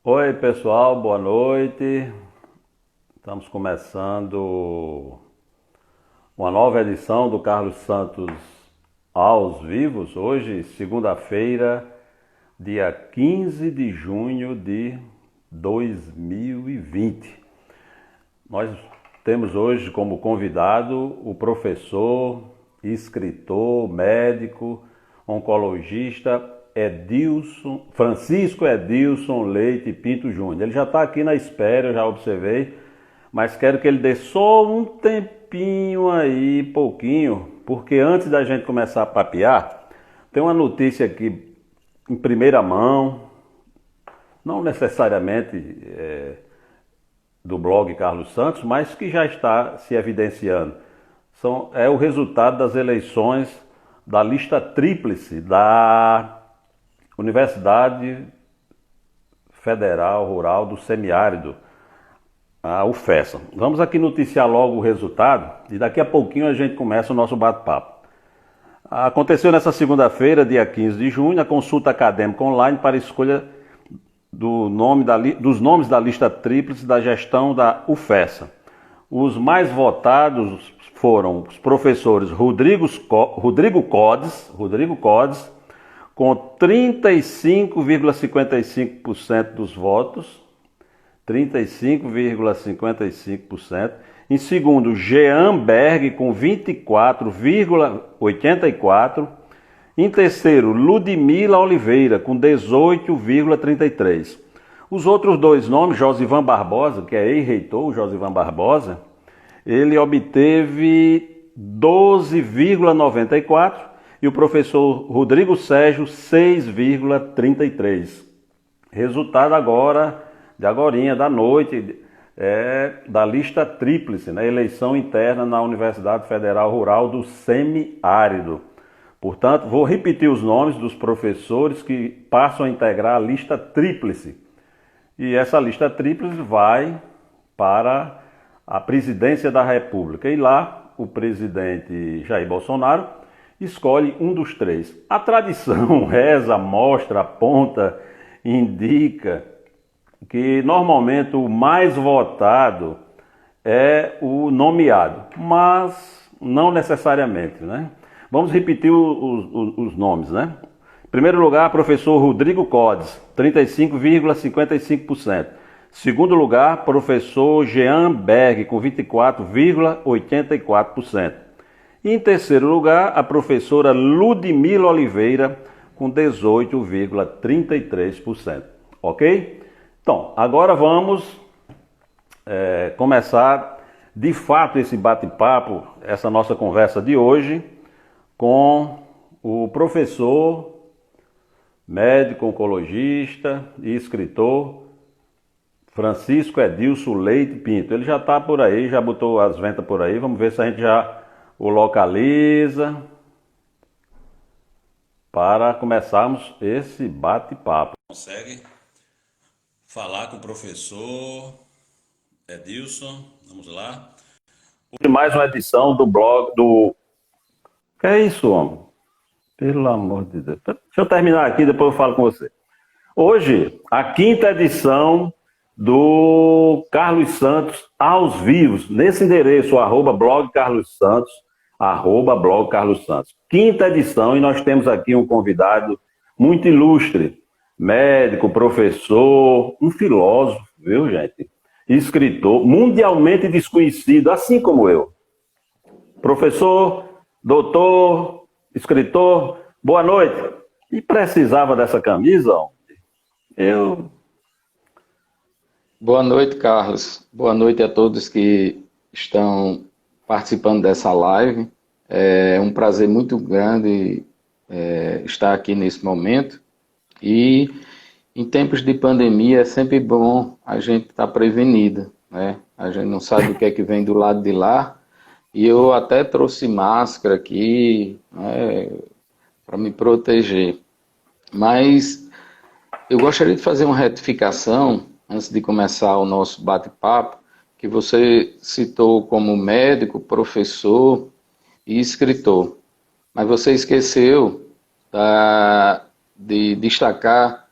Oi, pessoal, boa noite. Estamos começando uma nova edição do Carlos Santos aos vivos. Hoje, segunda-feira, dia 15 de junho de 2020. Nós temos hoje como convidado o professor, escritor, médico, oncologista Francisco Edilson Leite Pinto Júnior. Ele já está aqui na espera, eu já observei, mas quero que ele dê só um tempinho aí, pouquinho, porque antes da gente começar a papear, tem uma notícia aqui em primeira mão, não necessariamente do blog Carlos Santos, mas que já está se evidenciando. É o resultado das eleições da lista tríplice da Universidade Federal Rural do Semiárido, a UFESA. Vamos aqui noticiar logo o resultado e daqui a pouquinho a gente começa o nosso bate-papo. Aconteceu nessa segunda-feira, dia 15 de junho, a consulta acadêmica online para escolha dos nomes da lista tríplice da gestão da UFESA. Os mais votados foram os professores Rodrigo Codes, com 35,55% dos votos, 35,55%. Em segundo, Jean Berg, com 24,84%. Em terceiro, Ludmila Oliveira, com 18,33%. Os outros dois nomes, Josivan Barbosa, que é ex-reitor, Josivan Barbosa, ele obteve 12,94%. E o professor Rodrigo Sérgio, 6,33%. Resultado agora, de agorinha da noite, da lista tríplice, né? Eleição interna na Universidade Federal Rural do Semiárido. Portanto, vou repetir os nomes dos professores que passam a integrar a lista tríplice. E essa lista tríplice vai para a presidência da República. E lá, o presidente Jair Bolsonaro escolhe um dos três. A tradição reza, mostra, aponta, indica que normalmente o mais votado é o nomeado, mas não necessariamente, né? Vamos repetir os nomes, né? Em primeiro lugar, professor Rodrigo Codes, 35,55%. Segundo lugar, professor Jean Berg, com 24,84%. E em terceiro lugar, a professora Ludmila Oliveira, com 18,33%. Ok? Então, agora vamos começar de fato esse bate-papo, essa nossa conversa de hoje, com o professor, médico, oncologista e escritor Francisco Edilson Leite Pinto. Ele já está por aí, já botou as ventas por aí, vamos ver se a gente já o localiza para começarmos esse bate-papo. Consegue falar com o professor Edilson? Vamos lá. Mais uma edição do blog do... Que é isso, homem? Pelo amor de Deus. Deixa eu terminar aqui, depois eu falo com você. Hoje, a quinta edição do Carlos Santos aos vivos, nesse endereço, @blog Carlos Santos, @blog Carlos Santos. Quinta edição, e nós temos aqui um convidado muito ilustre, médico, professor, um filósofo, viu, gente? Escritor, mundialmente desconhecido, assim como eu. Professor, doutor, escritor, boa noite. E precisava dessa camisa? Eu... Boa noite, Carlos. Boa noite a todos que estão participando dessa live. É um prazer muito grande estar aqui nesse momento. E em tempos de pandemia é sempre bom a gente estar prevenido, né? A gente não sabe o que é que vem do lado de lá. E eu até trouxe máscara aqui, né, para me proteger. Mas eu gostaria de fazer uma retificação antes de começar o nosso bate-papo, que você citou como médico, professor e escritor. Mas você esqueceu de destacar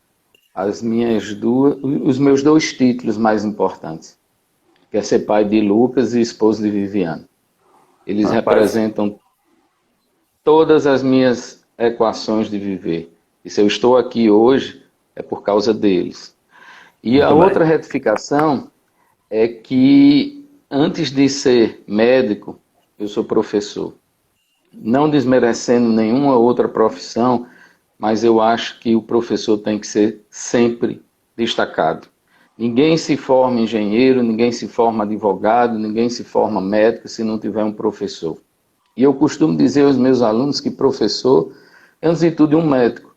os meus dois títulos mais importantes, que é ser pai de Lucas e esposo de Viviane. Eles Rapaz, representam todas as minhas equações de viver. E se eu estou aqui hoje, é por causa deles. E a muito bem. outra retificação é que, antes de ser médico, eu sou professor. Não desmerecendo nenhuma outra profissão, mas eu acho que o professor tem que ser sempre destacado. Ninguém se forma engenheiro, ninguém se forma advogado, ninguém se forma médico se não tiver um professor. E eu costumo dizer aos meus alunos que professor é, antes de tudo, um médico,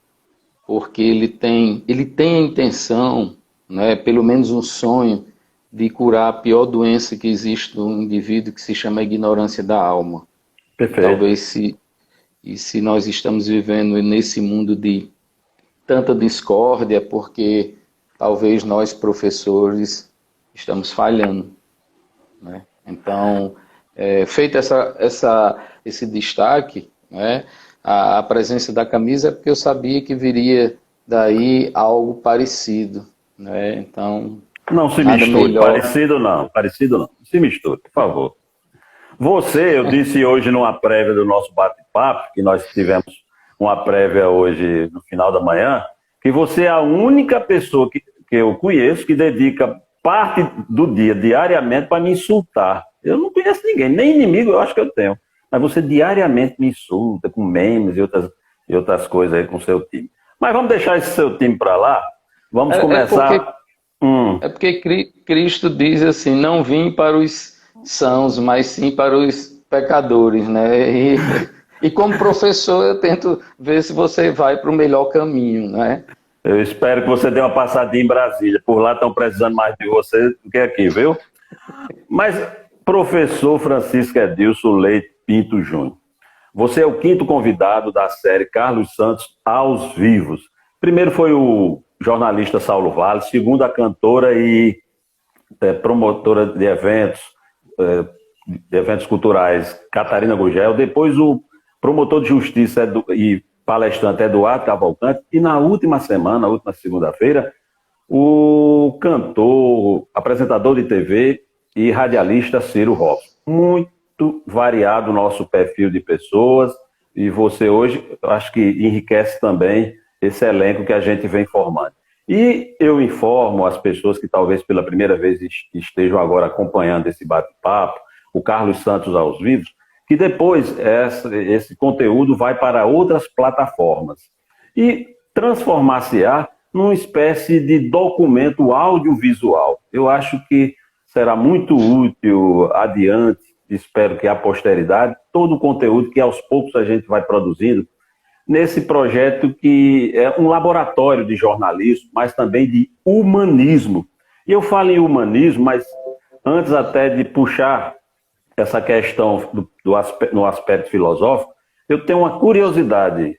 porque ele tem a intenção, né, pelo menos um sonho, de curar a pior doença que existe no indivíduo, que se chama ignorância da alma. E Perfeito. talvez se nós estamos vivendo nesse mundo de tanta discórdia, porque talvez nós, professores, estamos falhando, né? Então, feito esse destaque, né, a presença da camisa é porque eu sabia que viria daí algo parecido, né? Então, Não se nada misture. melhor. Parecido não. Parecido não. Se misture, por favor. Você, eu disse hoje numa prévia do nosso bate-papo, que nós tivemos uma prévia hoje no final da manhã, que você é a única pessoa que eu conheço que dedica parte do dia, diariamente, para me insultar. Eu não conheço ninguém, nem inimigo eu acho que eu tenho. Mas você diariamente me insulta com memes e outras coisas aí com o seu time. Mas vamos deixar esse seu time para lá. Vamos É, é porque começar. Hum, É porque Cristo diz assim, não vim para os sãos, mas sim para os pecadores, né? E como professor eu tento ver se você vai para o melhor caminho, né? eu espero que você dê uma passadinha em Brasília. Por lá estão precisando mais de você do que aqui, viu? Mas, professor Francisco Edilson Leite Pinto Júnior, você é o quinto convidado da série Carlos Santos aos Vivos. Primeiro foi o jornalista Saulo Vale, segundo a cantora e promotora de eventos culturais Catarina Gugel, depois o promotor de justiça e palestrante Eduardo Cavalcante, e na última semana, na última segunda-feira, o cantor, apresentador de TV e radialista Ciro Robson. Muito variado o nosso perfil de pessoas, e você hoje, acho que enriquece também esse elenco que a gente vem formando. E eu informo as pessoas que talvez pela primeira vez estejam agora acompanhando esse bate-papo, o Carlos Santos aos Vivos, que depois esse conteúdo vai para outras plataformas e transformar-se-á numa espécie de documento audiovisual. Eu acho que será muito útil adiante, espero que a posteridade, todo o conteúdo que aos poucos a gente vai produzindo nesse projeto que é um laboratório de jornalismo, mas também de humanismo. E eu falo em humanismo, mas antes até de puxar essa questão no aspecto filosófico, eu tenho uma curiosidade,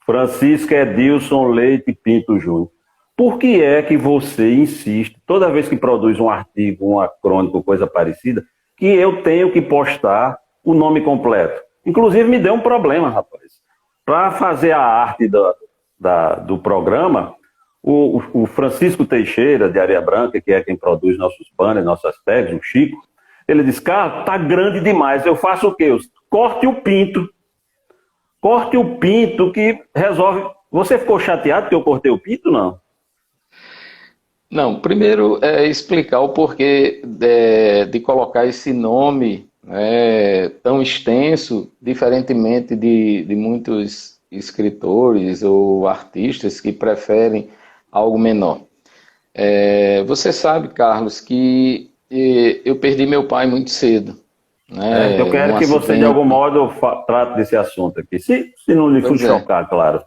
Francisco Edilson Leite Pinto Júnior. Por que é que você insiste, toda vez que produz um artigo, uma crônica, coisa parecida, que eu tenho que postar o nome completo? Inclusive me deu um problema, rapaz. Para fazer a arte do programa, o Francisco Teixeira, de Areia Branca, que é quem produz nossos banners, nossas tags, o Chico, ele disse, cara, tá grande demais, eu faço o quê? Corte o pinto. Corte o pinto que resolve... Você ficou chateado que eu cortei o pinto, não? Não, primeiro é explicar o porquê de colocar esse nome, né, tão extenso, diferentemente de muitos escritores ou artistas que preferem algo menor. Você sabe, Carlos, que eu perdi meu pai muito cedo, Eu né, quero num que você, de algum acidente. modo, trate desse assunto aqui. Se não lhe for Pois é. chocar, claro.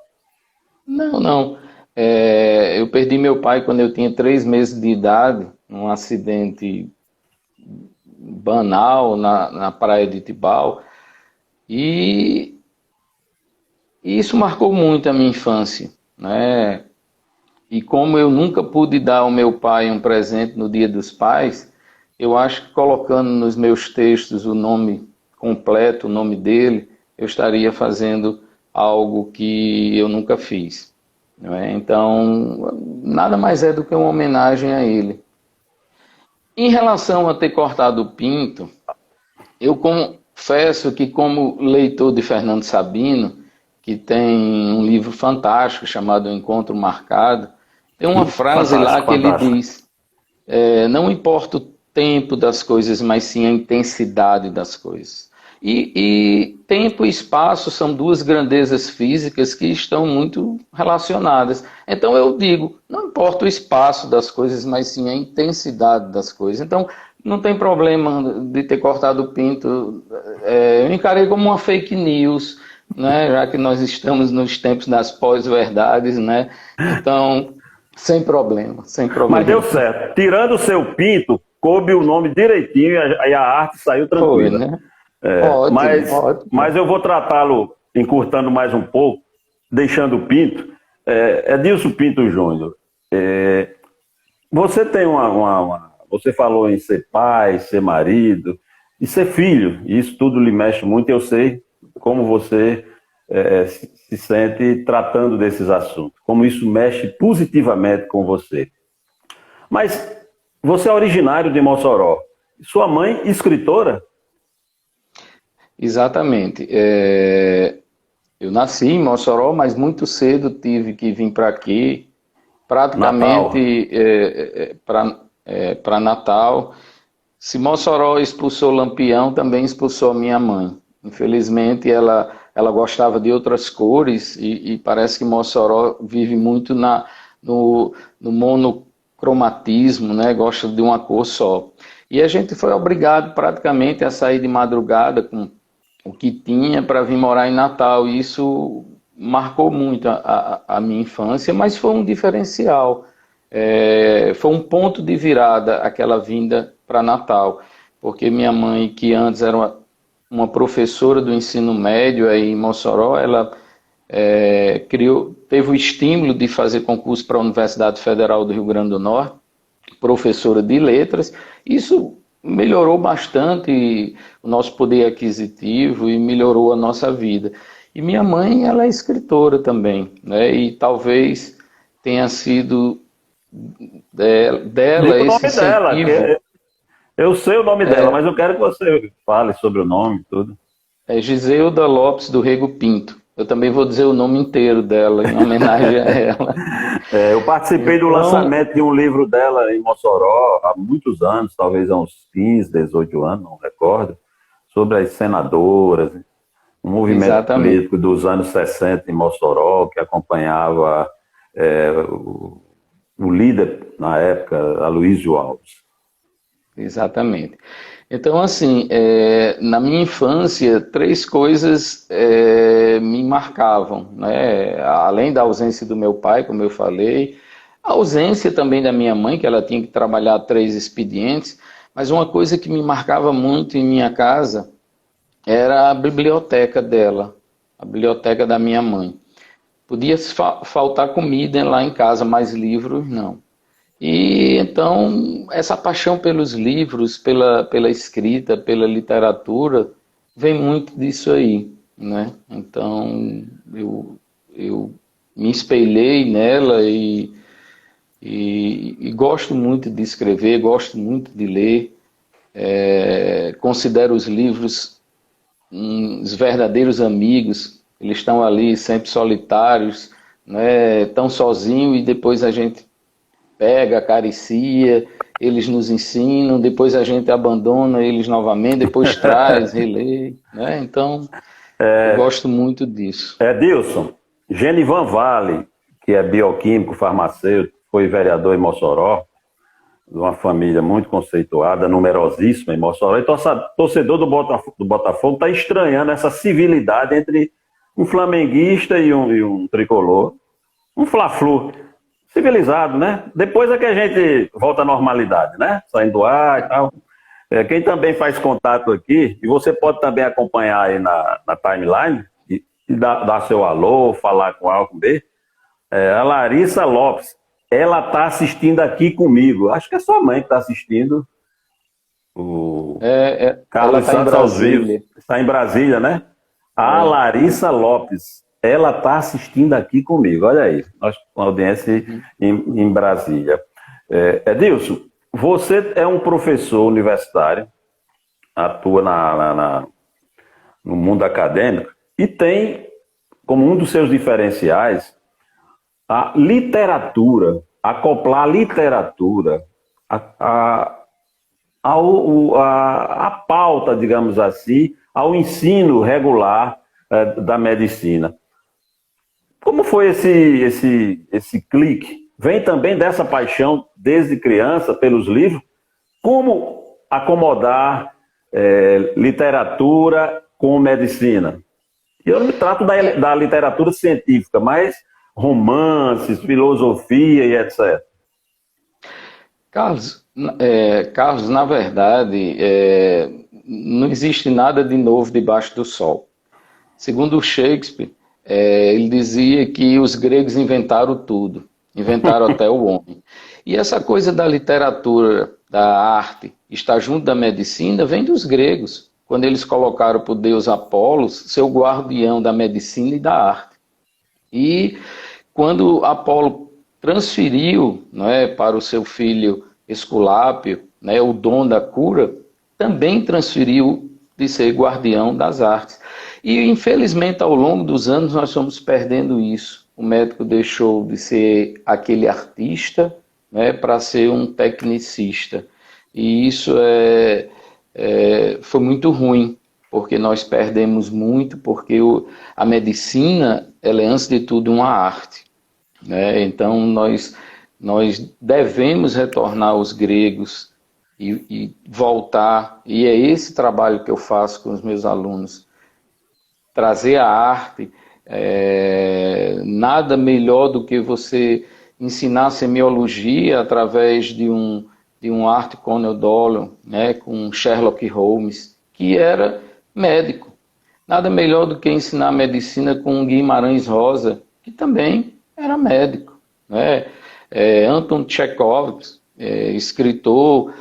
Não, não. Eu perdi meu pai quando eu tinha 3 meses de idade, num acidente banal na praia de Tibau. E isso marcou muito a minha infância, né? E como eu nunca pude dar ao meu pai um presente no Dia dos Pais, eu acho que colocando nos meus textos o nome completo, o nome dele, eu estaria fazendo algo que eu nunca fiz. Não é? Então, nada mais é do que uma homenagem a ele. Em relação a ter cortado o pinto, eu confesso que, como leitor de Fernando Sabino, que tem um livro fantástico chamado O Encontro Marcado, tem uma frase lá Fantástico, que ele fantástico. diz: não importa o tempo das coisas, mas sim a intensidade das coisas. E tempo e espaço são duas grandezas físicas que estão muito relacionadas. Então eu digo, não importa o espaço das coisas, mas sim a intensidade das coisas. Então não tem problema de ter cortado o pinto. Eu encarei como uma fake news, né? Já que nós estamos nos tempos das pós-verdades, né? Então, sem problema, sem Mas deu problema. certo. Tirando o seu pinto, coube o nome direitinho e a arte saiu Foi, tranquila. né? Ótimo, Mas ótimo. eu vou tratá-lo, encurtando mais um pouco, deixando o Pinto. Edilson Pinto Júnior, você tem Você falou em ser pai, ser marido e ser filho. E isso tudo lhe mexe muito. Eu sei como você se sente tratando desses assuntos. Como isso mexe positivamente com você. Mas você é originário de Mossoró. Sua mãe, escritora? Exatamente. Eu nasci em Mossoró, mas muito cedo tive que vir para aqui, Natal. praticamente para Natal. Se Mossoró expulsou Lampião, também expulsou minha mãe. Infelizmente, ela gostava de outras cores e parece que Mossoró vive muito no monocromatismo, né? Gosta de uma cor só. E a gente foi obrigado praticamente a sair de madrugada com o que tinha para vir morar em Natal. E isso marcou muito a minha infância, mas foi um diferencial. Foi um ponto de virada aquela vinda para Natal, porque minha mãe, que antes era uma professora do ensino médio aí em Mossoró, ela teve o estímulo de fazer concurso para a Universidade Federal do Rio Grande do Norte, professora de letras. Isso melhorou bastante o nosso poder aquisitivo e melhorou a nossa vida. E minha mãe, ela é escritora também, né? E talvez tenha sido dela Diga o esse nome dela, incentivo. que eu sei o nome dela, mas eu quero que você fale sobre o nome e tudo. É Giseuda Lopes do Rego Pinto. Eu também vou dizer o nome inteiro dela, em homenagem a ela. Eu participei do Então, lançamento de um livro dela em Mossoró há muitos anos, talvez há uns 15, 18 anos, não recordo, sobre as senadoras, um movimento exatamente, político dos anos 60 em Mossoró, que acompanhava o líder, na época, Aloysio Alves. exatamente. Então, assim, na minha infância, três coisas me marcavam, né? Além da ausência do meu pai, como eu falei, a ausência também da minha mãe, que ela tinha que trabalhar três expedientes, mas uma coisa que me marcava muito em minha casa era a biblioteca dela, a biblioteca da minha mãe. Podia faltar comida lá em casa, mas livros não. E então, essa paixão pelos livros, pela escrita, pela literatura, vem muito disso aí, né? Então, eu me espelhei nela e gosto muito de escrever, gosto muito de ler, considero os livros uns verdadeiros amigos, eles estão ali sempre solitários, né? Tão sozinhos e depois a gente pega, acaricia, eles nos ensinam, depois a gente abandona eles novamente, depois traz, relê, né? Então, eu gosto muito disso. Edilson, Genivan Vale, que é bioquímico, farmacêutico, foi vereador em Mossoró, de uma família muito conceituada, numerosíssima em Mossoró, e torcedor do Botafogo está estranhando essa civilidade entre um flamenguista e um tricolor. Um fla-flu civilizado, né? Depois é que a gente volta à normalidade, né? Saindo do ar e tal. Quem também faz contato aqui, e você pode também acompanhar aí na timeline, e dar seu alô, falar com A ou com B, a Larissa Lopes. ela está assistindo aqui comigo. Acho que é sua mãe que está assistindo. O Ela Carlos está em Santos aos vivos. Brasília. Está em Brasília, né? A É. Larissa Lopes. Ela está assistindo aqui comigo. Olha aí, nós com a audiência em Brasília. Edilson, você é um professor universitário, atua no mundo acadêmico e tem como um dos seus diferenciais a literatura, acoplar a literatura a pauta, digamos assim, ao ensino regular da medicina. Como foi esse clique? Vem também dessa paixão desde criança pelos livros? Como acomodar literatura com medicina? Eu não me trato da literatura científica, mas romances, filosofia e etc. Carlos, na verdade, não existe nada de novo debaixo do sol. Segundo Shakespeare, ele dizia que os gregos inventaram tudo, inventaram até o homem. E essa coisa da literatura, da arte, estar junto da medicina, vem dos gregos, quando eles colocaram para o deus Apolo seu guardião da medicina e da arte. E quando Apolo transferiu, né, para o seu filho Esculápio, né, o dom da cura, também transferiu de ser guardião das artes. E, infelizmente, ao longo dos anos, nós fomos perdendo isso. O médico deixou de ser aquele artista, né, para ser um tecnicista. E isso foi muito ruim, porque nós perdemos muito, porque a medicina, ela é, antes de tudo, uma arte. Né? Então, nós devemos retornar aos gregos e voltar, e é esse trabalho que eu faço com os meus alunos, trazer a arte. Nada melhor do que você ensinar semiologia através de um Arthur Conan Doyle, né, com Sherlock Holmes, que era médico. Nada melhor do que ensinar medicina com Guimarães Rosa, que também era médico. Né? Anton Chekhov, escritor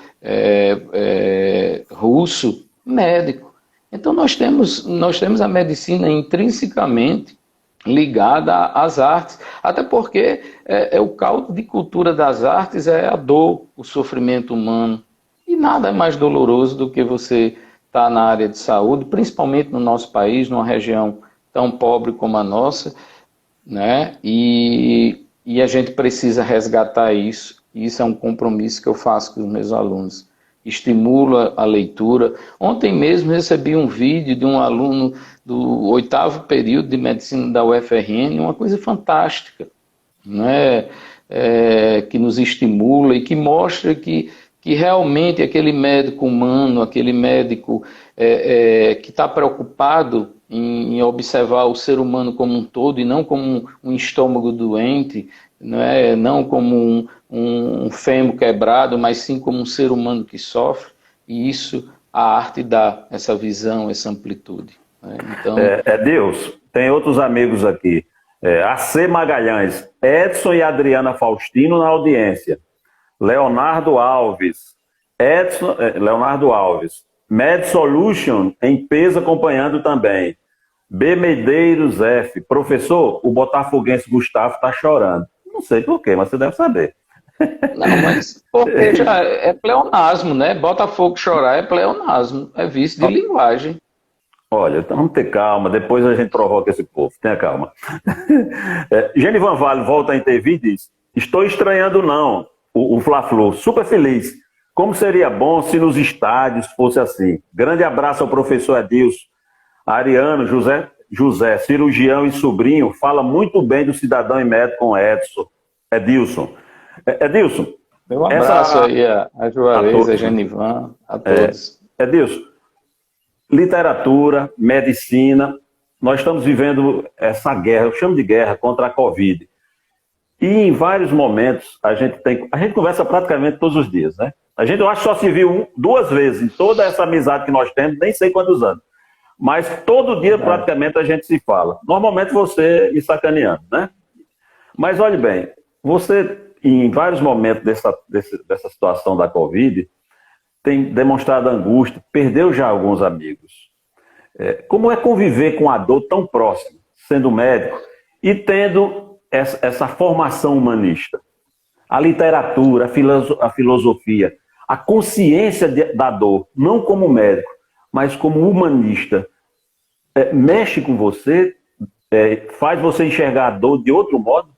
russo, médico. Então nós temos a medicina intrinsecamente ligada às artes, até porque o caldo de cultura das artes é a dor, o sofrimento humano. E nada é mais doloroso do que você estar na área de saúde, principalmente no nosso país, numa região tão pobre como a nossa, né? E a gente precisa resgatar isso. E isso é um compromisso que eu faço com os meus alunos. Estimula a leitura. Ontem mesmo recebi um vídeo de um aluno do 8º período de medicina da UFRN, uma coisa fantástica, né? Que nos estimula e que mostra que realmente aquele médico humano, aquele médico que está preocupado em observar o ser humano como um todo e não como um estômago doente, não como um fêmur quebrado, mas sim como um ser humano que sofre, e isso a arte dá essa visão, essa amplitude. Né? Então, Deus, tem outros amigos aqui. AC Magalhães, Edson e Adriana Faustino na audiência. Leonardo Alves, Med Solution em peso acompanhando também. B. Medeiros F. Professor, o botafoguense Gustavo está chorando. Não sei por quê, mas você deve saber. Não, mas porque já é pleonasmo, né? Botafogo chorar é pleonasmo, é vício de linguagem. Olha, então vamos ter calma, depois a gente provoca esse povo, tenha calma. Genivan Vale volta a intervir e diz: estou estranhando não, o Fla-Flu, super feliz. Como seria bom se nos estádios fosse assim. Grande abraço ao professor Edilson. Ariano, José, cirurgião e sobrinho, fala muito bem do cidadão e médico Edilson. Edilson. Meu abraço aí a Juarez, a Genivan, a todos. Edilson, literatura, medicina, nós estamos vivendo essa guerra, eu chamo de guerra contra a Covid. E em vários momentos a gente conversa praticamente todos os dias, né? A gente, eu acho, só se viu 2 vezes em toda essa amizade que nós temos, nem sei quantos anos. Mas todo dia praticamente a gente se fala. Normalmente você me sacaneando, né? Mas olhe bem, Você, em vários momentos dessa situação da Covid, tem demonstrado angústia, perdeu já alguns amigos. Como é conviver com a dor tão próxima, sendo médico e tendo essa formação humanista? A literatura, a filosofia, a consciência da dor, não como médico, mas como humanista, mexe com você, faz você enxergar a dor de outro modo?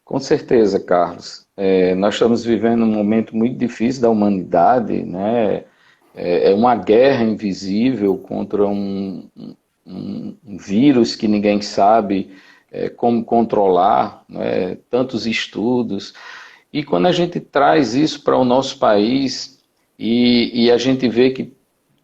Com certeza, Carlos. Nós estamos vivendo um momento muito difícil da humanidade, né? É uma guerra invisível contra um vírus que ninguém sabe como controlar, né? Tantos estudos. E quando a gente traz isso para o nosso país e a gente vê que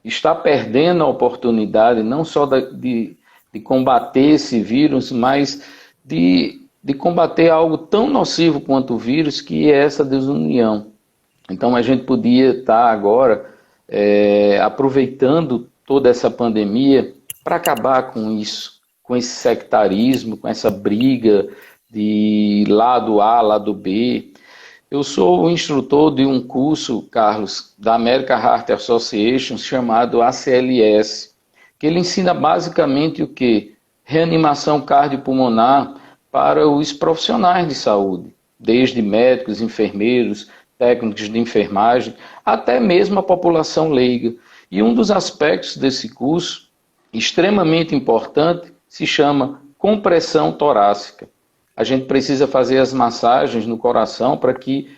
está perdendo a oportunidade não só de combater esse vírus, mas de combater algo tão nocivo quanto o vírus, que é essa desunião. Então a gente podia estar agora aproveitando toda essa pandemia para acabar com isso, com esse sectarismo, com essa briga de lado A, lado B. Eu sou o instrutor de um curso, Carlos, da American Heart Association, chamado ACLS, que ele ensina basicamente o quê? Reanimação cardiopulmonar para os profissionais de saúde, desde médicos, enfermeiros, técnicos de enfermagem, até mesmo a população leiga. E um dos aspectos desse curso, extremamente importante, se chama compressão torácica. A gente precisa fazer as massagens no coração para que,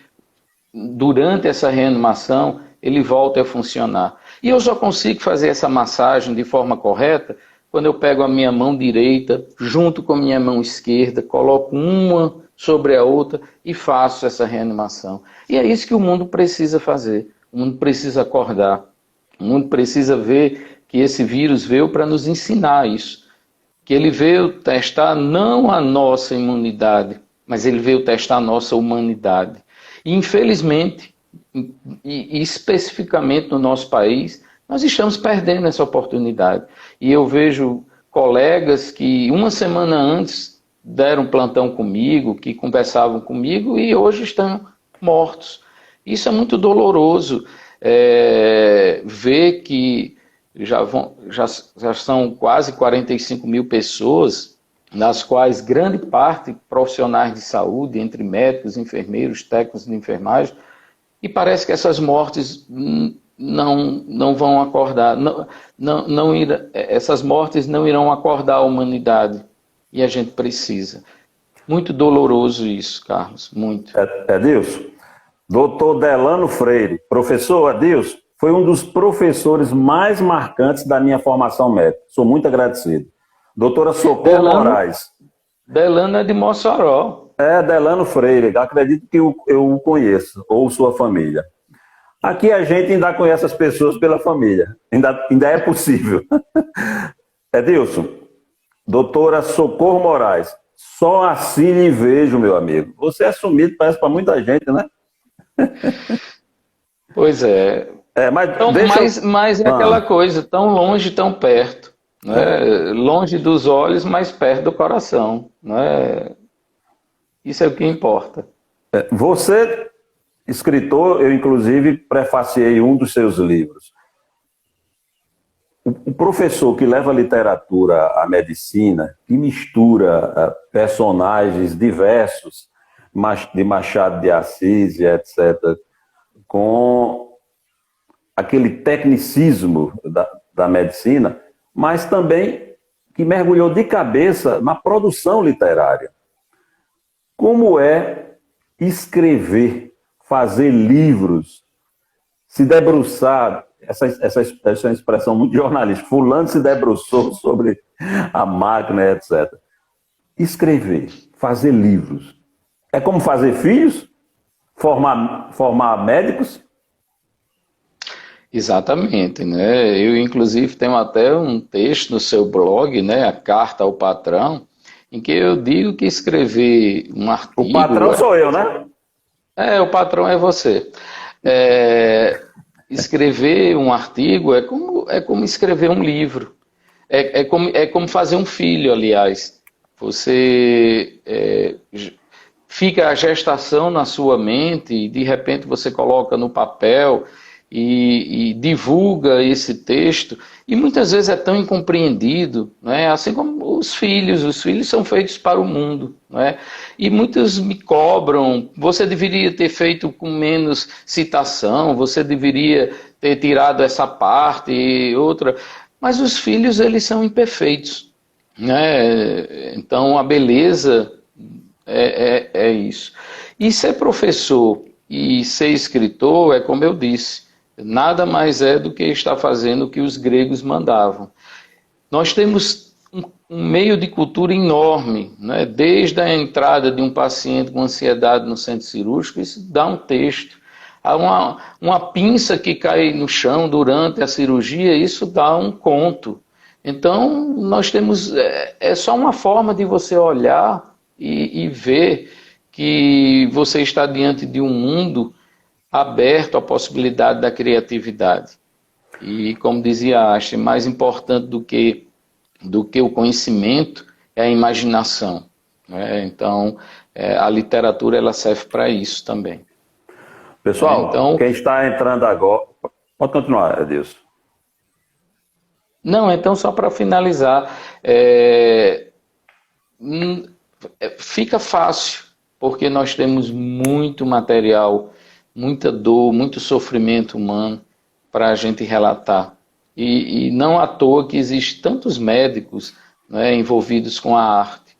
durante essa reanimação, ele volte a funcionar. E eu só consigo fazer essa massagem de forma correta quando eu pego a minha mão direita junto com a minha mão esquerda, coloco uma sobre a outra e faço essa reanimação. E é isso que o mundo precisa fazer. O mundo precisa acordar. O mundo precisa ver que esse vírus veio para nos ensinar isso. Que ele veio testar não a nossa imunidade, mas ele veio testar a nossa humanidade. E, infelizmente, e especificamente no nosso país, nós estamos perdendo essa oportunidade. E eu vejo colegas que uma semana antes deram plantão comigo, que conversavam comigo e hoje estão mortos. Isso é muito doloroso, ver que já são quase 45 mil pessoas, nas quais grande parte profissionais de saúde, entre médicos, enfermeiros, técnicos de enfermagem, e parece que essas mortes não vão acordar, essas mortes não irão acordar a humanidade, e a gente precisa. Muito doloroso isso, Carlos, muito. Edilson, doutor Delano Freire, professor Edilson, foi um dos professores mais marcantes da minha formação médica. Sou muito agradecido. Doutora Socorro Moraes. Delano é de Mossoró. Delano Freire. Acredito que eu o conheço, ou sua família. Aqui a gente ainda conhece as pessoas pela família. Ainda é possível. Edilson, doutora Socorro Moraes. Só assim lhe vejo, meu amigo. Você é sumido, parece para muita gente, né? Pois é. Mas é aquela coisa, tão longe, tão perto. Né? Longe dos olhos, mas perto do coração. Né? Isso é o que importa. Você, escritor, eu inclusive prefaciei um dos seus livros. O professor que leva a literatura à medicina, que mistura personagens diversos, de Machado de Assis, etc., com aquele tecnicismo da medicina, mas também que mergulhou de cabeça na produção literária. Como é escrever, fazer livros, se debruçar, essa é uma expressão muito jornalística, fulano se debruçou sobre a máquina, etc. Escrever, fazer livros. É como fazer filhos? Formar médicos? Exatamente, né? Eu, inclusive, tenho até um texto no seu blog, né? A Carta ao Patrão, em que eu digo que escrever um artigo... O patrão sou eu, né? O patrão é você. Escrever um artigo é como escrever um livro. É como fazer um filho, aliás. Você fica a gestação na sua mente, e de repente você coloca no papel e divulga esse texto, e muitas vezes é tão incompreendido, né? Assim como os filhos são feitos para o mundo, né? E muitos me cobram, você deveria ter feito com menos citação, você deveria ter tirado essa parte e outra, mas os filhos, eles são imperfeitos, né? Então a beleza é isso. E ser professor e ser escritor é como eu disse, nada mais é do que estar fazendo o que os gregos mandavam. Nós temos um meio de cultura enorme, né? Desde a entrada de um paciente com ansiedade no centro cirúrgico, isso dá um texto. Há uma pinça que cai no chão durante a cirurgia, isso dá um conto. Então, nós temos, é só uma forma de você olhar e ver que você está diante de um mundo aberto à possibilidade da criatividade. E, como dizia Einstein, mais importante do que o conhecimento é a imaginação, né? Então, a literatura, ela serve para isso também. Pessoal, então, quem está entrando agora... Pode continuar, Edilson. Não, então, só para finalizar, fica fácil, porque nós temos muito material, muita dor, muito sofrimento humano para a gente relatar. E não à toa que existem tantos médicos, né, envolvidos com a arte,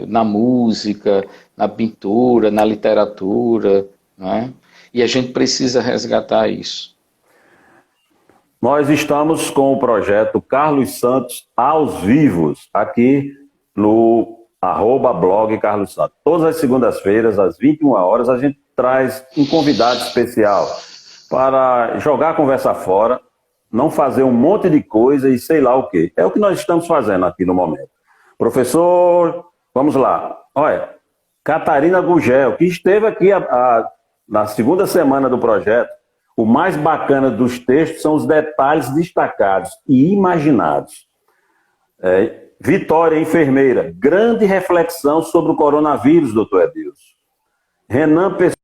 na música, na pintura, na literatura, né? E a gente precisa resgatar isso. Nós estamos com o projeto Carlos Santos aos vivos, aqui no @blog Carlos Santos. Todas as segundas-feiras, às 21 horas, a gente traz um convidado especial para jogar a conversa fora, não fazer um monte de coisa e sei lá o quê. É o que nós estamos fazendo aqui no momento. Professor, vamos lá. Olha, Catarina Gugel, que esteve aqui na segunda semana do projeto. O mais bacana dos textos são os detalhes destacados e imaginados. Vitória, enfermeira, grande reflexão sobre o coronavírus, doutor Edilson. Renan Pessoa,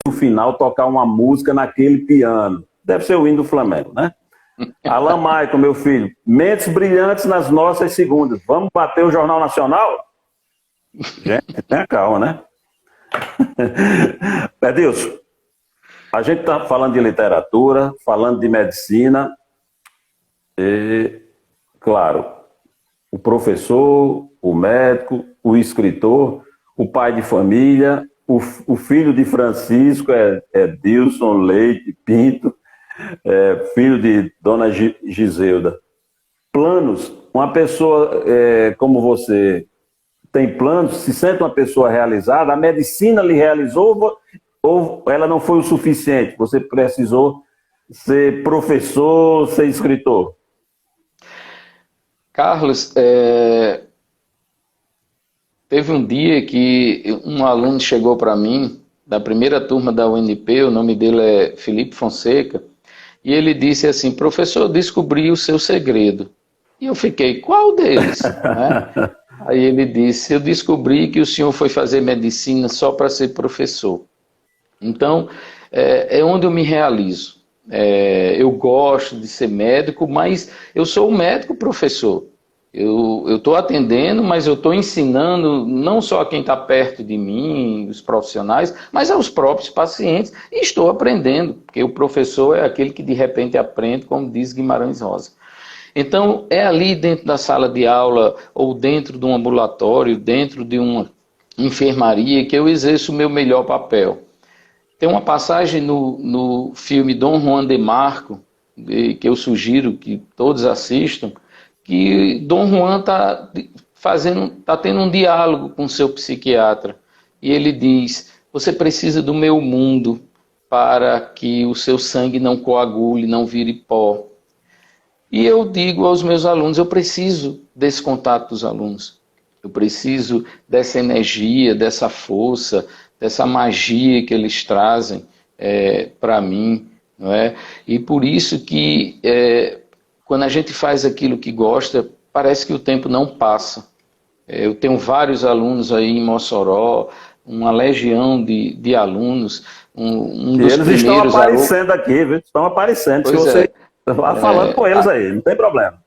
no final, tocar uma música naquele piano. Deve ser o hino do Flamengo, né? Alan Maicon, meu filho, mentes brilhantes nas nossas segundas. Vamos bater o Jornal Nacional? Gente, tenha calma, né? Edilson, a gente está falando de literatura, falando de medicina, e, claro, o professor, o médico, o escritor, o pai de família, o filho de Francisco é Edilson Leite Pinto, filho de Dona Giselda. Planos, uma pessoa como você tem planos, se sente uma pessoa realizada, a medicina lhe realizou ou ela não foi o suficiente? Você precisou ser professor, ser escritor? Carlos, teve um dia que um aluno chegou para mim, da primeira turma da UNP, o nome dele é Felipe Fonseca, e ele disse assim: professor, eu descobri o seu segredo. E eu fiquei, qual deles? Né? Aí ele disse: eu descobri que o senhor foi fazer medicina só para ser professor. Então, é onde eu me realizo. Eu gosto de ser médico, mas eu sou um médico professor. Eu estou atendendo, mas eu estou ensinando não só a quem está perto de mim, os profissionais, mas aos próprios pacientes, e estou aprendendo, porque o professor é aquele que de repente aprende, como diz Guimarães Rosa. Então, é ali dentro da sala de aula, ou dentro de um ambulatório, dentro de uma enfermaria, que eu exerço o meu melhor papel. Tem uma passagem no filme Dom Juan de Marco, que eu sugiro que todos assistam, que Dom Juan está tendo um diálogo com seu psiquiatra. E ele diz: você precisa do meu mundo para que o seu sangue não coagule, não vire pó. E eu digo aos meus alunos: eu preciso desse contato dos alunos. Eu preciso dessa energia, dessa força, dessa magia que eles trazem para mim, não é? E por isso que quando a gente faz aquilo que gosta, parece que o tempo não passa. Eu tenho vários alunos aí em Mossoró, uma legião de alunos, um E dos eles estão primeiros... aparecendo aqui, viu? Estão aparecendo. Se Pois você é, vá falando com eles aí, não tem problema.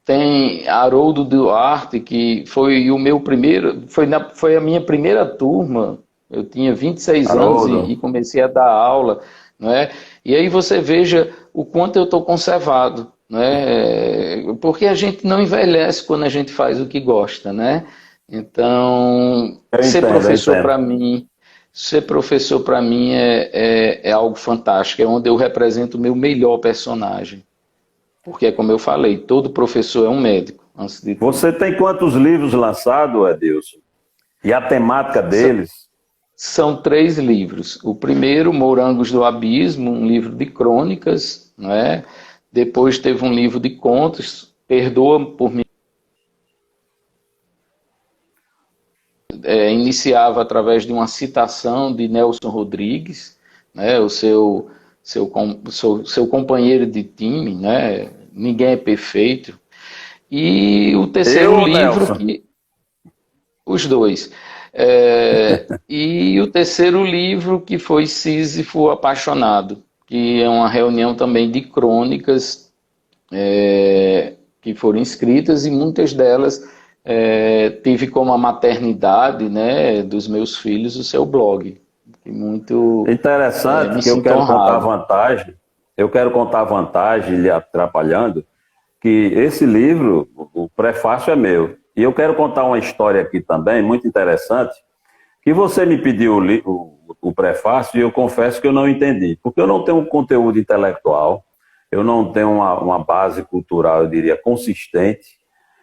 tem Haroldo Duarte, que foi o meu primeiro, foi a minha primeira turma. Eu tinha 26 anos Haroldo. e comecei a dar aula, não é? E aí você veja o quanto eu estou conservado, não é? Porque a gente não envelhece quando a gente faz o que gosta, né? Então, Eu entendo, eu entendo. ser professor para mim é algo fantástico, é onde eu represento o meu melhor personagem. Porque é como eu falei, todo professor é um médico, antes de tudo. Você tem quantos livros lançados, Edilson? E a temática deles? São 3 livros. O primeiro, Morangos do Abismo, um livro de crônicas, não é? Depois teve um livro de contos, Perdoa por mim. Iniciava através de uma citação de Nelson Rodrigues, né? Seu companheiro de time, né? Ninguém é perfeito. E o Eu terceiro ou livro Nelson? que os dois. E o terceiro livro que foi Sísifo Apaixonado, que é uma reunião também de crônicas que foram escritas e muitas delas tive como a maternidade, né, dos meus filhos o seu blog. E muito Interessante me que eu sinto quero contar honrado. vantagem, eu quero contar vantagem lhe atrapalhando, que esse livro, o prefácio é meu. E eu quero contar uma história aqui também, muito interessante, que você me pediu o prefácio e eu confesso que eu não entendi, porque eu não tenho um conteúdo intelectual, eu não tenho uma base cultural, eu diria, consistente.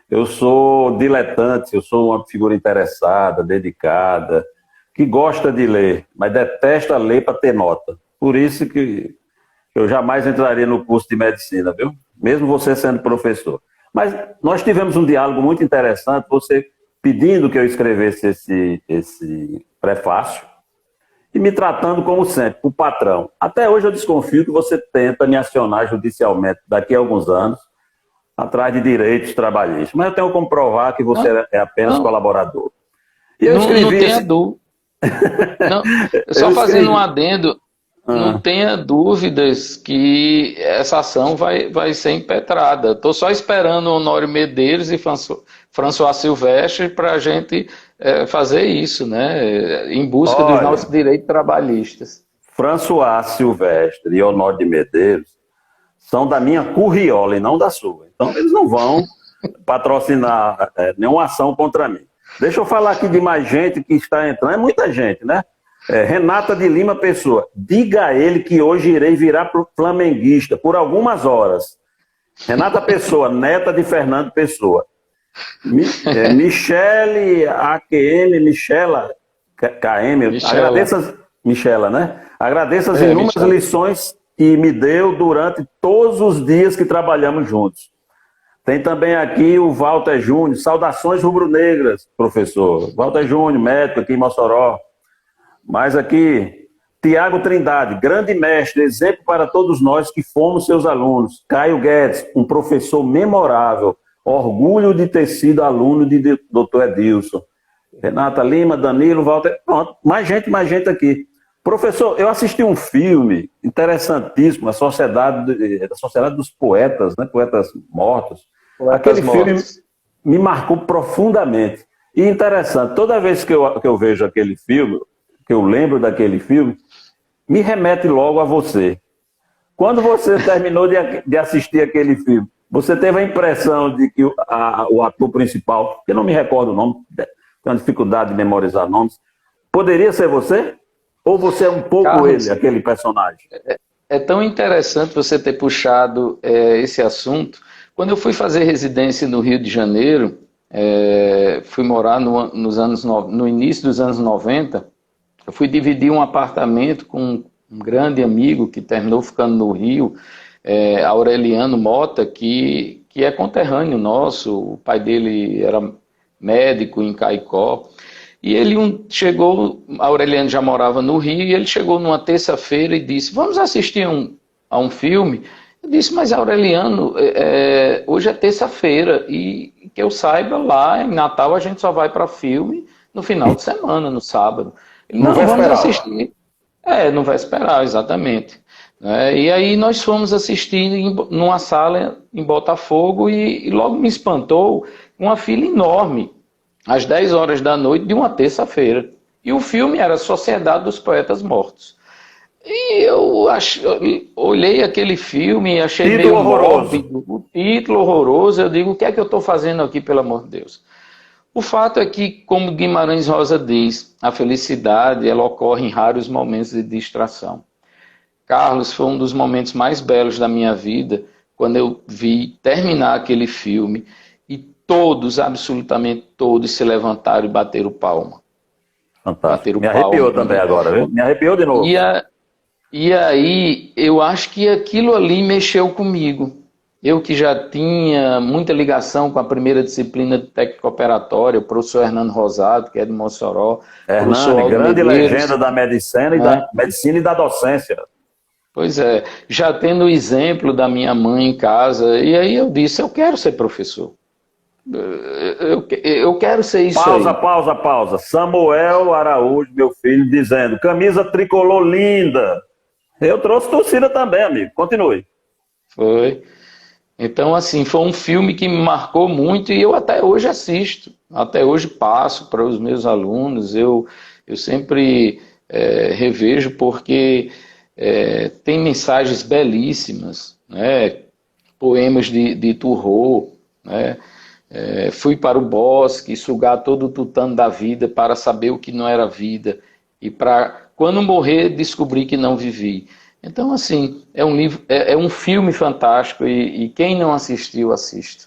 Eu sou diletante, eu sou uma figura interessada, dedicada, que gosta de ler, mas detesta ler para ter nota. Por isso que eu jamais entraria no curso de medicina, viu? Mesmo você sendo professor. Mas nós tivemos um diálogo muito interessante, você pedindo que eu escrevesse esse prefácio e me tratando como sempre, o patrão. Até hoje eu desconfio que você tenta me acionar judicialmente daqui a alguns anos, atrás de direitos trabalhistas. Mas eu tenho como provar que você Não, é apenas não, colaborador. E eu não escrevi tenha esse. dúvida. Não, Eu só fazendo um escrevi. adendo, não Ah, tenha dúvidas que essa ação vai ser impetrada. Estou só esperando o Honório Medeiros e François Silvestre para a gente fazer isso, né? Em busca dos nossos olha, direitos trabalhistas. François Silvestre e Honório de Medeiros são da minha curriola e não da sua. Então, eles não vão patrocinar nenhuma ação contra mim. Deixa eu falar aqui de mais gente que está entrando. É muita gente, né? Renata de Lima Pessoa. Diga a ele que hoje irei virar flamenguista por algumas horas. Renata Pessoa, neta de Fernando Pessoa. Michele AQM, Michela KM, Michela, Michela, né? Agradeço as inúmeras Michela. lições que me deu durante todos os dias que trabalhamos juntos. Tem também aqui o Walter Júnior, saudações rubro-negras, professor. Walter Júnior, médico aqui em Mossoró. Mas aqui, Tiago Trindade, grande mestre, exemplo para todos nós que fomos seus alunos. Caio Guedes, um professor memorável, orgulho de ter sido aluno de Dr. Edilson. Renata Lima, Danilo, Walter, pronto, mais gente aqui. Professor, eu assisti um filme interessantíssimo, a Sociedade dos Poetas, né? Poetas Mortos. Poetas Aquele filme Mortos. me marcou profundamente. E interessante, toda vez que eu vejo aquele filme, que eu lembro daquele filme, me remete logo a você. Quando você terminou de assistir aquele filme, você teve a impressão de que o ator principal, que eu não me recordo o nome, tenho uma dificuldade de memorizar nomes, poderia ser você? Ou você é um pouco ele, Carlos, aquele personagem? é tão interessante você ter puxado esse assunto. Quando eu fui fazer residência no Rio de Janeiro, fui morar no início dos anos 90, eu fui dividir um apartamento com um grande amigo que terminou ficando no Rio, Aureliano Mota, que é conterrâneo nosso, o pai dele era médico em Caicó. E ele chegou, Aureliano já morava no Rio, e ele chegou numa terça-feira e disse: vamos assistir a um filme? Eu disse, mas Aureliano, hoje é terça-feira e que eu saiba, lá em Natal a gente só vai para filme no final de semana, no sábado. Ele, Não não, vai vamos esperar. assistir. Não vai esperar, exatamente. E aí nós fomos assistir numa sala em Botafogo e logo me espantou uma fila enorme, às 10 horas da noite de uma terça-feira. E o filme era Sociedade dos Poetas Mortos. E eu olhei aquele filme e achei Título meio horroroso. mórbido, o título horroroso. Eu digo, o que é que eu estou fazendo aqui, pelo amor de Deus? O fato é que, como Guimarães Rosa diz, a felicidade ela ocorre em raros momentos de distração. Carlos, foi um dos momentos mais belos da minha vida, quando eu vi terminar aquele filme e todos, absolutamente todos, se levantaram e bateram palma. Fantástico. Bateram Me arrepiou palma. também agora, viu? Me arrepiou de novo. E, a, e aí, eu acho que aquilo ali mexeu comigo. Eu que já tinha muita ligação com a primeira disciplina de técnica operatória, o professor Hernando Rosado, que é de Mossoró, o professor Hernani, Aldo grande Medeiros, legenda da medicina e né? da docência. Pois é, já tendo o exemplo da minha mãe em casa, e aí eu disse, eu quero ser professor. Eu quero ser isso Pausa, aí. pausa, pausa. Samuel Araújo, meu filho, dizendo: camisa tricolor linda. Eu trouxe torcida também, amigo. Continue. Foi. Então, assim, foi um filme que me marcou muito e eu até hoje assisto. Até hoje passo para os meus alunos. Eu sempre revejo porque tem mensagens belíssimas, né? Poemas de Thoreau, né? Fui para o bosque sugar todo o tutano da vida para saber o que não era vida e para, quando morrer, descobrir que não vivi. Então, assim, é um livro, um filme fantástico e quem não assistiu, assista.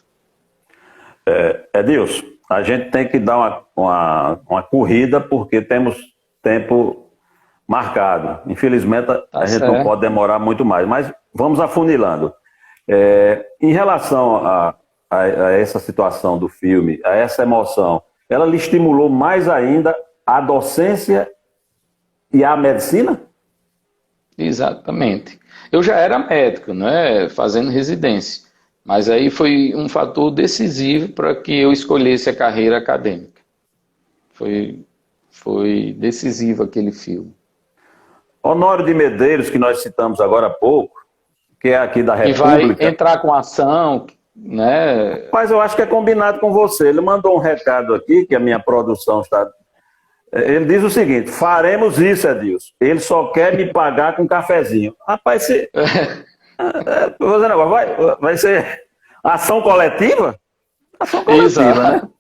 Edilson, a gente tem que dar uma corrida porque temos tempo marcado. Infelizmente, Tá a gente não certo. pode demorar muito mais, mas vamos afunilando. Em relação a essa situação do filme, a essa emoção, ela lhe estimulou mais ainda a docência e a medicina? Exatamente. Eu já era médico, né, fazendo residência, mas aí foi um fator decisivo para que eu escolhesse a carreira acadêmica. Foi, foi decisivo aquele filme. Honório de Medeiros, que nós citamos agora há pouco, que é aqui da Que vai República, entrar com ação, né? mas eu acho que é combinado com você. Ele mandou um recado aqui, que a minha produção está. Ele diz o seguinte: faremos isso, Edilson. Ele só quer me pagar com cafezinho. Rapaz, vou dizer um negócio, vai ser ação coletiva? Ação coletiva, né? Exato.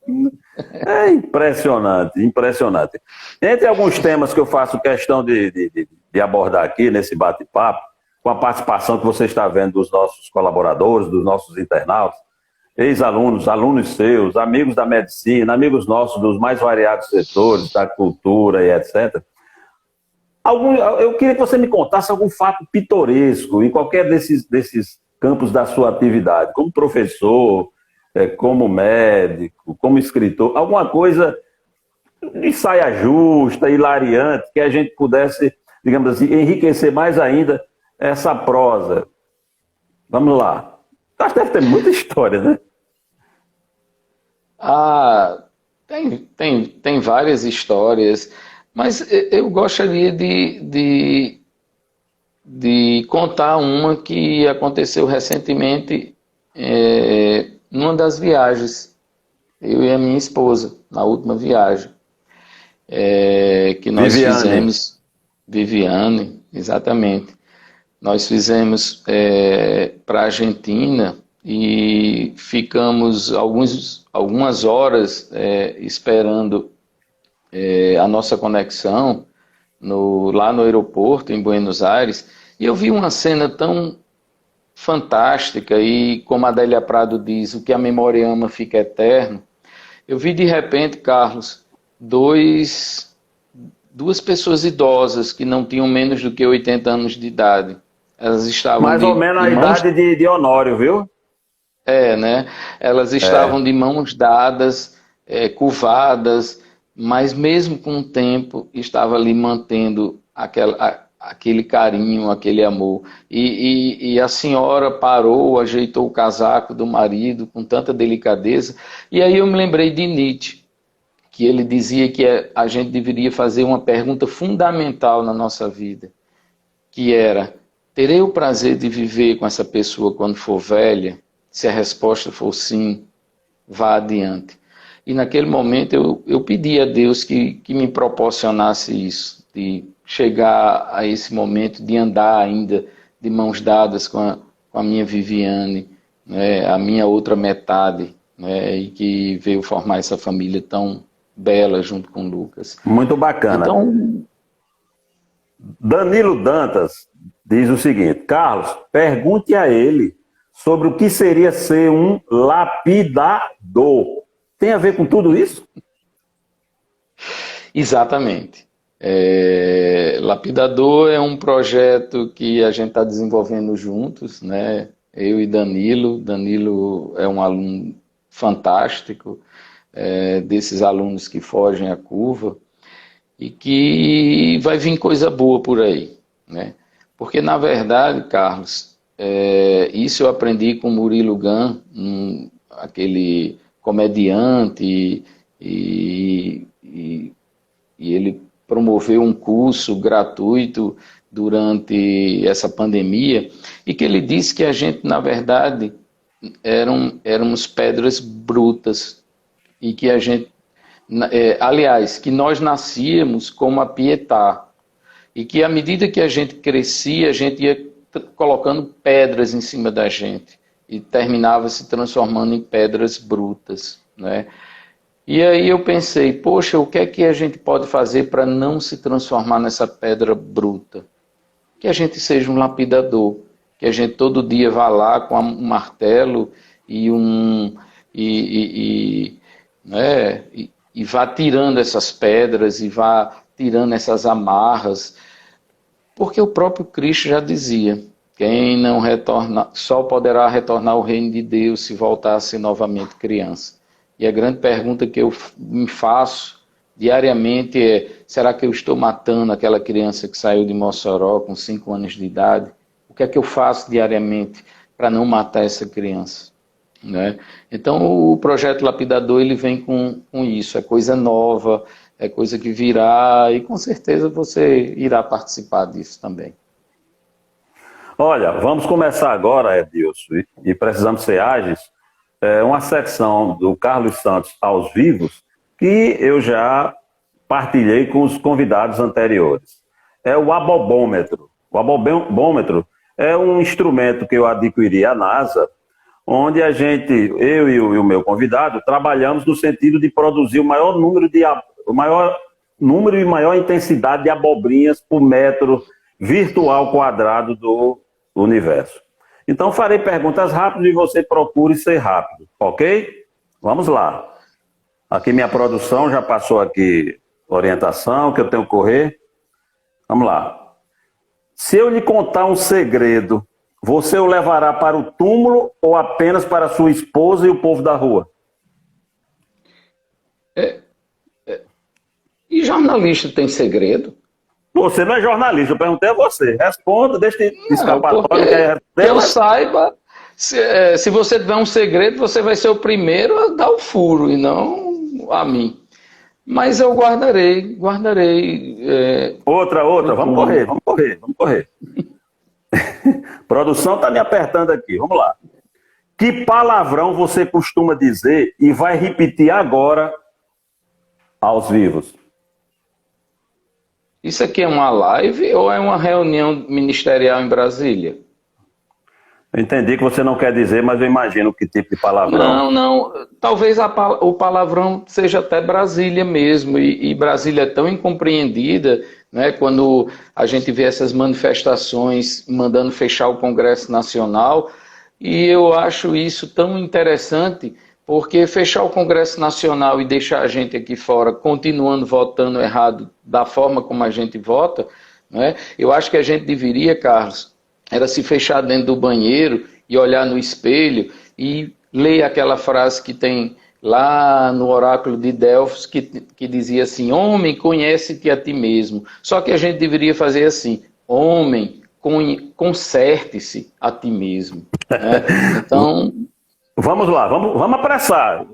É impressionante, impressionante. Entre alguns temas que eu faço questão de abordar aqui nesse bate-papo, com a participação que você está vendo dos nossos colaboradores, dos nossos internautas, ex-alunos, alunos seus, amigos da medicina, amigos nossos dos mais variados setores, da cultura e etc. Eu queria que você me contasse algum fato pitoresco em qualquer desses campos da sua atividade, como professor, como médico, como escritor, alguma coisa de saia justa, hilariante, que a gente pudesse, digamos assim, enriquecer mais ainda essa prosa. Vamos lá. Acho que deve ter muita história, né? Ah, tem várias histórias, mas eu gostaria de contar uma que aconteceu recentemente numa das viagens, eu e a minha esposa, na última viagem, que nós Viviane. fizemos, Viviane, exatamente. Nós fizemos para a Argentina e ficamos algumas horas esperando a nossa conexão lá no aeroporto, em Buenos Aires, e eu vi uma cena tão fantástica e, como a Adélia Prado diz, o que a memória ama fica eterno. Eu vi de repente, Carlos, duas pessoas idosas que não tinham menos do que 80 anos de idade. Elas estavam Mais ou menos de a mãos... idade de Honório, viu? né? Elas estavam É. de mãos dadas, curvadas, mas mesmo com o tempo estava ali mantendo aquele carinho, aquele amor. E a senhora parou, ajeitou o casaco do marido com tanta delicadeza. E aí eu me lembrei de Nietzsche, que ele dizia que a gente deveria fazer uma pergunta fundamental na nossa vida, que era: terei o prazer de viver com essa pessoa quando for velha? Se a resposta for sim, vá adiante. E naquele momento eu pedi a Deus que me proporcionasse isso, de chegar a esse momento de andar ainda de mãos dadas com a minha Viviane, né, a minha outra metade, né, e que veio formar essa família tão bela junto com o Lucas. Muito bacana. Então, Danilo Dantas diz o seguinte: Carlos, pergunte a ele sobre o que seria ser um lapidador. Tem a ver com tudo isso? exatamente. Lapidador é um projeto que a gente está desenvolvendo juntos, né? Eu e Danilo. Danilo é um aluno fantástico, desses alunos que fogem à curva, e que vai vir coisa boa por aí, né? Porque, na verdade, Carlos, isso eu aprendi com Murilo Gun, aquele comediante, e ele promoveu um curso gratuito durante essa pandemia, e que ele disse que a gente, na verdade, éramos pedras brutas, e que a gente, aliás, que nós nascíamos como a Pietà, e que à medida que a gente crescia, a gente ia colocando pedras em cima da gente, e terminava se transformando em pedras brutas, né? E aí eu pensei, poxa, o que é que a gente pode fazer para não se transformar nessa pedra bruta? Que a gente seja um lapidador, que a gente todo dia vá lá com um martelo e né, e vá tirando essas pedras e vá tirando essas amarras, porque o próprio Cristo já dizia: quem não retorna, só poderá retornar ao reino de Deus se voltar a ser novamente criança. E a grande pergunta que eu me faço diariamente é: será que eu estou matando aquela criança que saiu de Mossoró com 5 anos de idade? O que é que eu faço diariamente para não matar essa criança? Né? Então o projeto Lapidador, ele vem com isso, é coisa nova, é coisa que virá, e com certeza você irá participar disso também. Olha, vamos começar agora, Edilson, e precisamos ser ágeis, uma secção do Carlos Santos aos vivos, que eu já partilhei com os convidados anteriores. É o abobômetro. O abobômetro é um instrumento que eu adquiri à NASA, onde eu e o meu convidado trabalhamos no sentido de produzir o maior número e maior intensidade de abobrinhas por metro virtual quadrado do universo. Então farei perguntas rápidas e você procure ser rápido, ok? Vamos lá. Aqui minha produção já passou aqui orientação que eu tenho que correr. Vamos lá. Se eu lhe contar um segredo, você o levará para o túmulo ou apenas para sua esposa e o povo da rua? E jornalista tem segredo? Você não é jornalista, eu perguntei a você. Responda, deixa de escapatório. Que eu saiba, se você tiver um segredo, você vai ser o primeiro a dar o furo, e não a mim. Mas eu guardarei. Outra, vamos correr. Produção está me apertando aqui, vamos lá. Que palavrão você costuma dizer e vai repetir agora aos vivos? Isso aqui é uma live ou é uma reunião ministerial em Brasília? Eu entendi que você não quer dizer, mas eu imagino que tipo de palavrão. Não. Talvez o palavrão seja até Brasília mesmo. E Brasília é tão incompreendida, né, quando a gente vê essas manifestações mandando fechar o Congresso Nacional. E eu acho isso tão interessante, porque fechar o Congresso Nacional e deixar a gente aqui fora continuando votando errado da forma como a gente vota, né, eu acho que a gente deveria, Carlos, era se fechar dentro do banheiro e olhar no espelho e ler aquela frase que tem lá no oráculo de Delfos, que dizia assim: homem, conhece-te a ti mesmo. Só que a gente deveria fazer assim: homem, conserte-se a ti mesmo. Né? Então... Vamos lá, vamos apressar.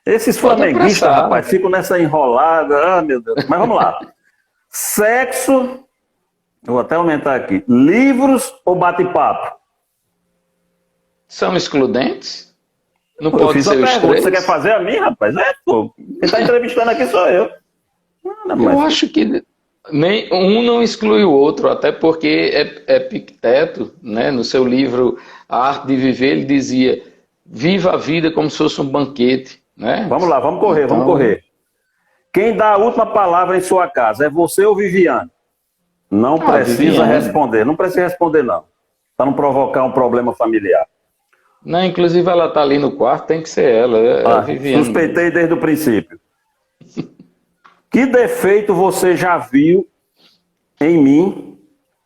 Esses flamenguistas, rapaz, ficam nessa enrolada. Ah, meu Deus. Mas vamos lá. Sexo, eu vou até aumentar aqui. Livros ou bate-papo? São excludentes? Não Eu pode fiz ser uma os pergunta. três? Você quer fazer a mim, rapaz? Pô. Quem está entrevistando aqui sou eu. Eu acho que nem um não exclui o outro, até porque Epicteto, né, no seu livro A Arte de Viver, ele dizia: viva a vida como se fosse um banquete. Né? Vamos lá, vamos correr. Quem dá a última palavra em sua casa é você ou Viviane? Não precisa Viviane. responder. Não precisa responder, não. Para não provocar um problema familiar. Não, inclusive ela está ali no quarto, tem que ser ela. A Viviane. Suspeitei desde o princípio. Que defeito você já viu em mim,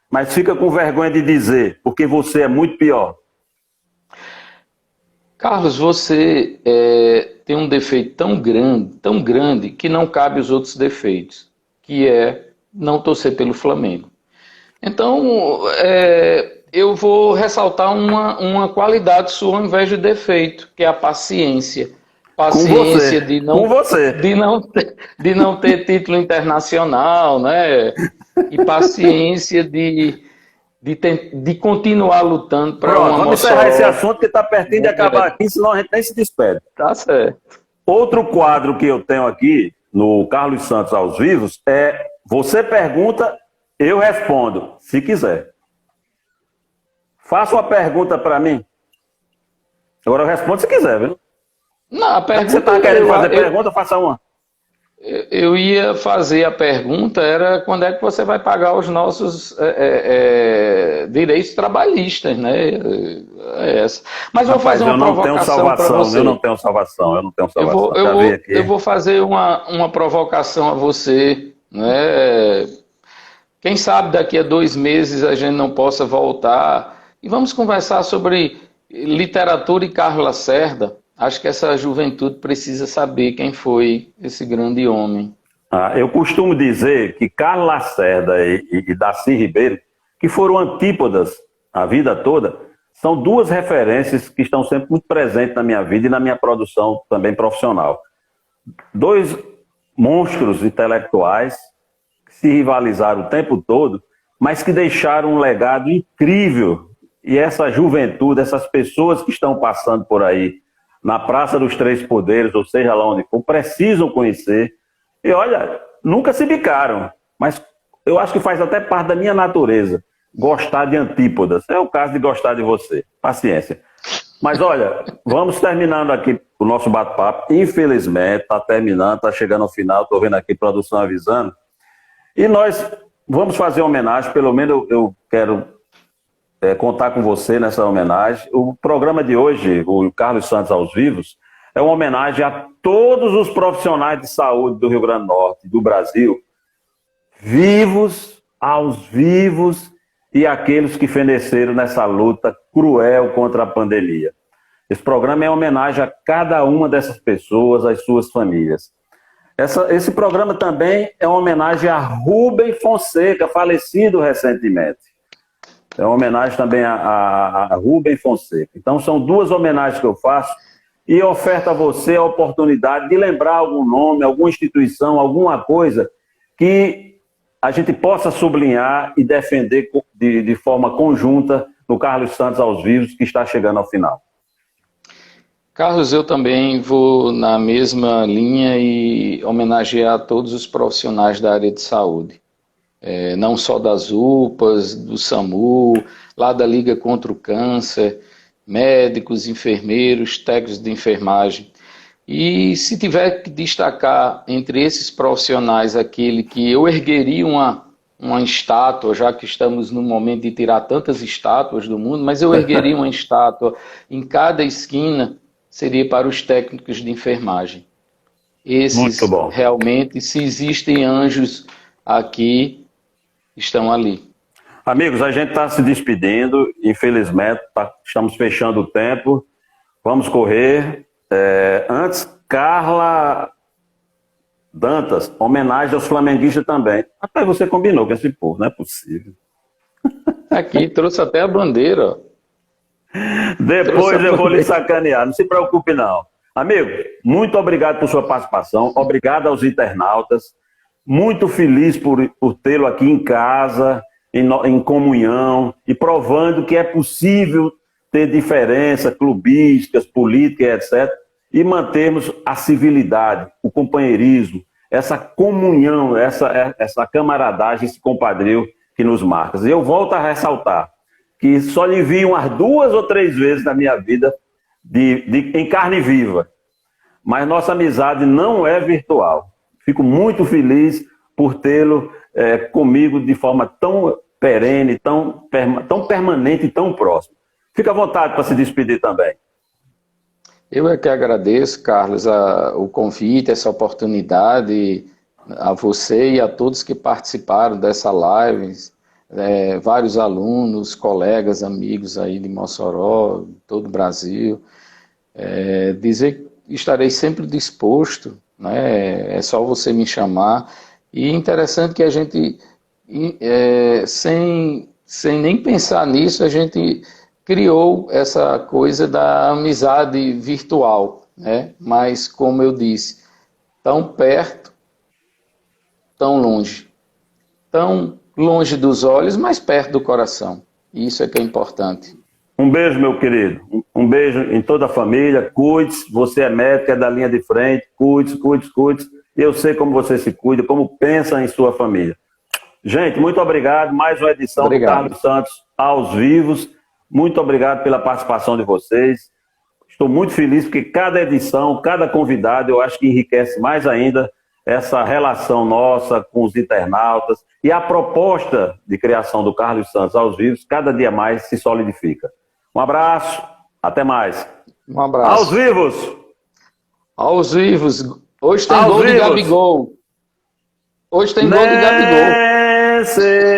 mas fica com vergonha de dizer, porque você é muito pior? Carlos, você tem um defeito tão grande, que não cabe os outros defeitos, que é não torcer pelo Flamengo. Então, eu vou ressaltar uma qualidade sua ao invés de defeito, que é a paciência. Paciência de não ter título internacional, né? E paciência de continuar lutando para uma Vamos encerrar esse assunto que está pertinho de acabar aqui, senão a gente nem se despede. Tá certo. Outro quadro que eu tenho aqui, no Carlos Santos aos Vivos, é: você pergunta, eu respondo, se quiser. Faça uma pergunta para mim. Agora eu respondo se quiser, viu? Não, a pergunta... Você está querendo fazer pergunta, faça uma. Eu ia fazer a pergunta, era quando é que você vai pagar os nossos direitos trabalhistas, né? Essa. Mas vou fazer uma provocação para você. Eu não tenho salvação. Eu vou fazer uma provocação a você, né? Quem sabe daqui a 2 meses a gente não possa voltar e vamos conversar sobre literatura e Carlos Lacerda. Acho que essa juventude precisa saber quem foi esse grande homem. Eu costumo dizer que Carlos Lacerda e Darcy Ribeiro, que foram antípodas a vida toda, são 2 referências que estão sempre muito presentes na minha vida e na minha produção também profissional. 2 monstros intelectuais que se rivalizaram o tempo todo, mas que deixaram um legado incrível. E essa juventude, essas pessoas que estão passando por aí, na Praça dos Três Poderes, ou seja lá onde for, precisam conhecer. E olha, nunca se bicaram, mas eu acho que faz até parte da minha natureza, gostar de antípodas. É o caso de gostar de você. Paciência. Mas olha, vamos terminando aqui o nosso bate-papo. Infelizmente, está terminando, está chegando ao final, estou vendo aqui a produção avisando. E nós vamos fazer uma homenagem, pelo menos eu quero contar com você nessa homenagem. O programa de hoje, o Carlos Santos aos Vivos, é uma homenagem a todos os profissionais de saúde do Rio Grande do Norte, do Brasil, vivos, aos vivos, e aqueles que feneceram nessa luta cruel contra a pandemia. Esse programa é uma homenagem a cada uma dessas pessoas, às suas famílias. Esse programa também é uma homenagem a Rubem Fonseca, falecido recentemente. É uma homenagem também a Rubem Fonseca. Então, são 2 homenagens que eu faço e oferto a você a oportunidade de lembrar algum nome, alguma instituição, alguma coisa que a gente possa sublinhar e defender de forma conjunta no Carlos Santos aos Vivos, que está chegando ao final. Carlos, eu também vou na mesma linha e homenagear todos os profissionais da área de saúde. Não só das UPAs, do SAMU, lá da Liga contra o Câncer, médicos, enfermeiros, técnicos de enfermagem. E se tiver que destacar entre esses profissionais aquele que eu ergueria uma estátua, já que estamos no momento de tirar tantas estátuas do mundo, mas eu ergueria uma estátua em cada esquina, seria para os técnicos de enfermagem. Esses realmente, se existem anjos aqui, estão ali. Amigos, a gente está se despedindo, infelizmente, estamos fechando o tempo, vamos correr. Antes, Carla Dantas, homenagem aos flamenguistas também. Até você combinou com esse povo, não é possível. Aqui, trouxe até a bandeira, ó. Depois eu vou lhe sacanear, não se preocupe não. Amigo, muito obrigado por sua participação, obrigado aos internautas, muito feliz por tê-lo aqui em casa, em comunhão, e provando que é possível ter diferenças clubísticas, políticas, etc., e mantermos a civilidade, o companheirismo, essa comunhão, essa camaradagem, esse compadrio que nos marca. E eu volto a ressaltar que só lhe vi umas 2 ou 3 vezes na minha vida em carne viva, mas nossa amizade não é virtual. Fico muito feliz por tê-lo comigo de forma tão perene, tão permanente e tão próxima. Fica à vontade para se despedir também. Eu é que agradeço, Carlos, o convite, essa oportunidade, a você e a todos que participaram dessa live, vários alunos, colegas, amigos aí de Mossoró, todo o Brasil. Dizer que estarei sempre disposto, né? É só você me chamar. E interessante que a gente, sem nem pensar nisso, a gente criou essa coisa da amizade virtual, né? Mas, como eu disse, tão perto, tão longe. Tão longe dos olhos, mas perto do coração. Isso é que é importante. Um beijo, meu querido. Um beijo em toda a família. Cuide-se. Você é médico, é da linha de frente. Cuide-se, cuide-se, cuide-se. Eu sei como você se cuida, como pensa em sua família. Gente, muito obrigado. Mais uma edição do Carlos Santos aos vivos. Muito obrigado pela participação de vocês. Estou muito feliz porque cada edição, cada convidado, eu acho que enriquece mais ainda essa relação nossa com os internautas e a proposta de criação do Carlos Santos aos vivos cada dia mais se solidifica. Um abraço, até mais. Um abraço. Aos vivos! Aos vivos. Hoje tem gol de Gabigol. Hoje tem gol de Gabigol. Nesse.